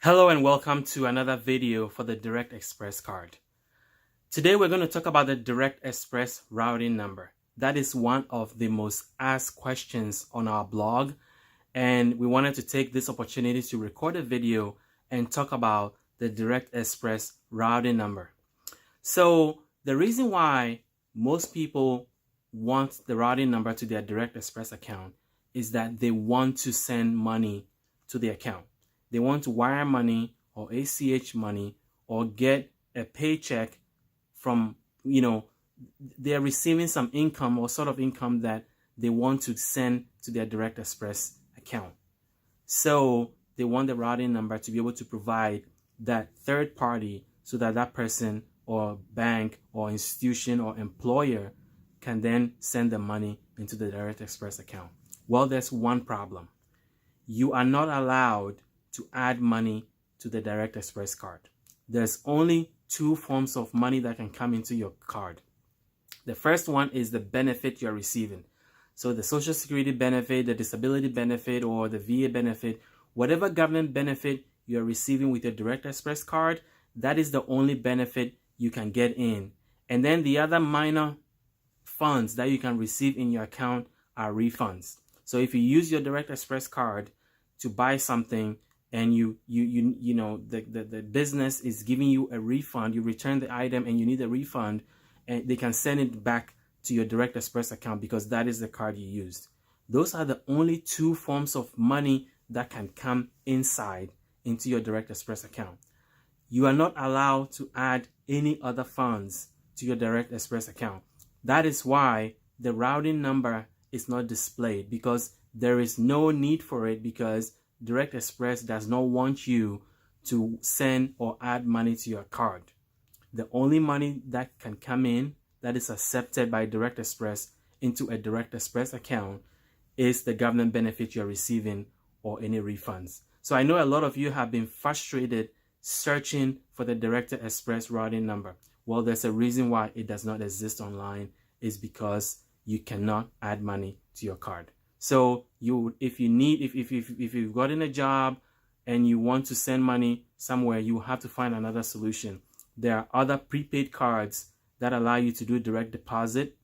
Hello and welcome to another video for the Direct Express card. Today we're going to talk about the Direct Express routing number. That is one of the most asked questions on our blog, and we wanted to take this opportunity to record a video and talk about the Direct Express routing number. So the reason why most people want the routing number to their Direct Express account is that they want to send money to the account. They want to wire money or ACH money or get a paycheck from, they're receiving some income or sort of income that they want to send to their Direct Express account. So they want the routing number to be able to provide that third party so that that person or bank or institution or employer can then send the money into the Direct Express account. Well, there's one problem. You are not allowed to add money to the Direct Express card. There's only two forms of money that can come into your card. The first one is the benefit you're receiving. So the Social Security benefit, the disability benefit, or the VA benefit, whatever government benefit you're receiving with your Direct Express card, that is the only benefit you can get in. And then the other minor funds that you can receive in your account are refunds. So if you use your Direct Express card to buy something, and the business is giving you a refund, you return the item and you need a refund, and they can send it back to your Direct Express account because that is the card you used. Those are the only two forms of money that can come into your Direct Express account. You are not allowed to add any other funds to your Direct Express account. That is why the routing number is not displayed, because there is no need for it, because Direct Express does not want you to send or add money to your card. The only money that can come in that is accepted by Direct Express into a Direct Express account is the government benefit you're receiving or any refunds. So I know a lot of you have been frustrated searching for the Direct Express routing number. Well, there's a reason why it does not exist online. It's because you cannot add money to your card. So if you've gotten a job and you want to send money somewhere, you have to find another solution. There are other prepaid cards that allow you to do direct deposit,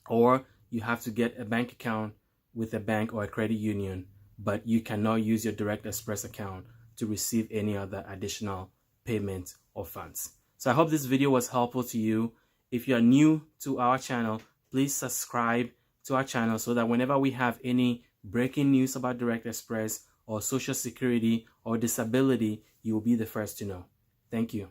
or you have to get a bank account with a bank or a credit union, but you cannot use your Direct Express account to receive any other additional payment or funds. So I hope this video was helpful to you. If you are new to our channel, please subscribe to our channel so that whenever we have any breaking news about Direct Express or Social Security or disability, you will be the first to know. Thank you.